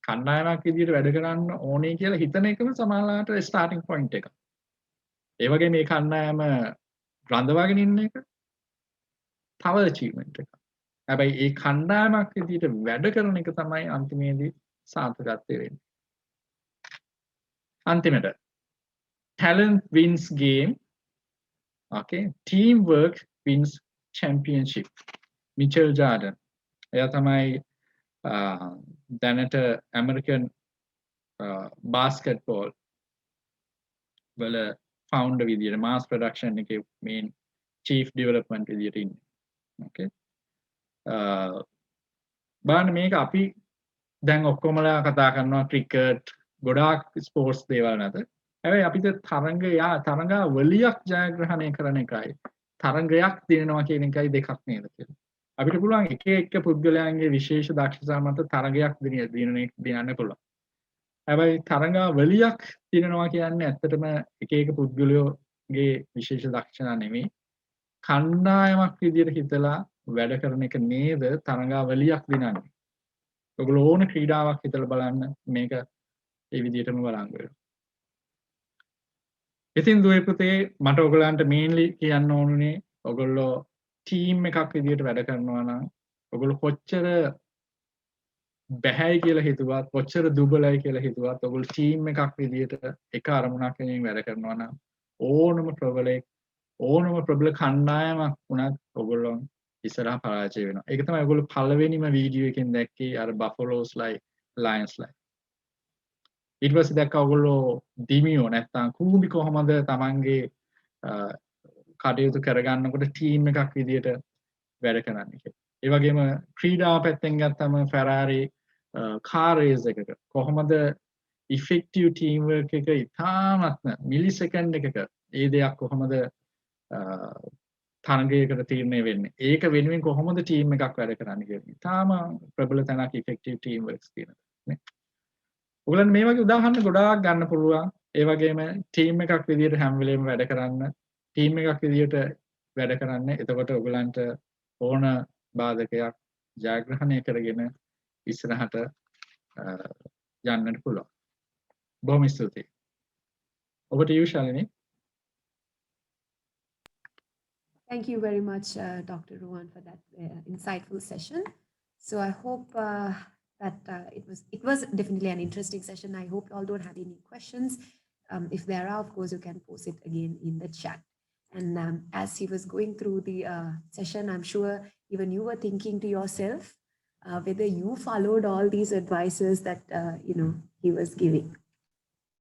කණ්ඩායමක් විදියට වැඩ කරන්න ඕනේ කියලා හිතන එකම සමානලාට starting point එක. ඒ වගේ මේ කණ්ඩායම රඳවාගෙන ඉන්න එක තව achievement එකක්. හැබැයි ඒ කණ්ඩායමක් විදියට වැඩ කරන එක තමයි අන්තිමේදී සාර්ථකත්වය වෙන්නේ. අන්තිමට talent wins game. Okay, teamwork wins championship. Mitchell Jordan. එයා තමයි දැනට American basketball වල founder විදියට mass production එකේ main chief development විදියට ඉන්නේ. Okay. බලන්න මේක අපි දැන් ඔක්කොමලා කතා කරනවා ක්‍රිකට් ගොඩාක් ස්පෝර්ට්ස් දේවල් නැත. හැබැයි අපිට තරඟාවලියක් ජයග්‍රහණය කරන එකයි තරඟයක් දිනනවා කියන එකයි දෙකක් නේද කියලා. අපිට පුළුවන් එක එක පුද්ගලයන්ගේ විශේෂ දක්ෂතා මත තරඟයක් දිනන්න පුළුවන්. හැබැයි තරඟාවලියක් දිනනවා කියන්නේ ඇත්තටම එක එක පුද්ගලයෝගේ විශේෂ දක්ෂතා නෙමෙයි. කණ්ඩායමක් විදියට හිතලා වැඩ කරන එක නේද තරඟාවලියක් දිනන්නේ. ඔයගොල්ලෝ ඕන ක්‍රීඩාවක් හිතලා බලන්න මේක ඒ විදියටම බලංගු වෙනවා. ඉතින් දුවේ පුතේ මට ඔයගලන්ට මේන්ලි කියන්න ඕනුනේ ඔයගොල්ලෝ ටීම් එකක් විදියට වැඩ කරනවා නම් ඔයගොල්ලෝ කොච්චර බැහැයි කියලා හිතුවත් කොච්චර දුබලයි කියලා හිතුවත් ඔයගොල්ලෝ ටීම් එකක් විදියට එක අරමුණක් වෙනින් වැඩ කරනවා නම් ඕනම ප්‍රබල කණ්ඩායමක් වුණත් ඔයගොල්ලෝ ඉස්සරහා පරාජය වෙනවා. ඒක තමයි ඔයගොල්ලෝ පළවෙනිම වීඩියෝ එකෙන් දැක්කේ අර බෆලෝස්ලයි ලයන්ස්ලයි. ඊට පස්සේ දැක්ක ඔයගොල්ලෝ දිමියෝ නැත්තම් කූඹි කොහමද තමන්ගේ කටයුතු කරගන්නකොට ටීම් එකක් විදියට වැඩ කරන්නේ කියලා. ඒ වගේම ක්‍රීඩා පැත්තෙන් ගත්තම ෆෙරාරි කාර් රේස් එකක කොහොමද ඉෆෙක්ටිව් ටීම් වර්ක් එක ඉතාමත්ම මිලි සෙකන්ඩ් එකක ඒ දෙයක් කොහොමද තරගයකට තීරණය වෙන්නේ. ඒක වෙනුවෙන් කොහොමද ටීම් එකක් වැඩ කරන්නේ කියලා. ඉතාම ප්‍රබල තැනක් ඉෆෙක්ටිව් ටීම් වර්ක්ස් තියෙනවා නේ. ඔයගලන්ට මේ වගේ උදාහරණ ගොඩාක් ගන්න පුළුවන්. ඒ වගේම ටීම් එකක් විදියට හැම වෙලේම වැඩ කරන්න, ටීම් එකක් විදියට වැඩ කරන්න. එතකොට ඔයගලන්ට ඕන බාධකයක් ජයග්‍රහණය කරගෙන ඉස්සරහට යන්නට පුළුවන්. බොහොම ස්තුතියි. Over to you, Shalini. Thank you very much, Dr. Ruwan, for that insightful session. So I hope that it was definitely an interesting session. I hope you all don't have any questions. If there are, of course, you can post it again in the chat. And as he was going through the session, I'm sure even you were thinking to yourself whether you followed all these advices that he was giving.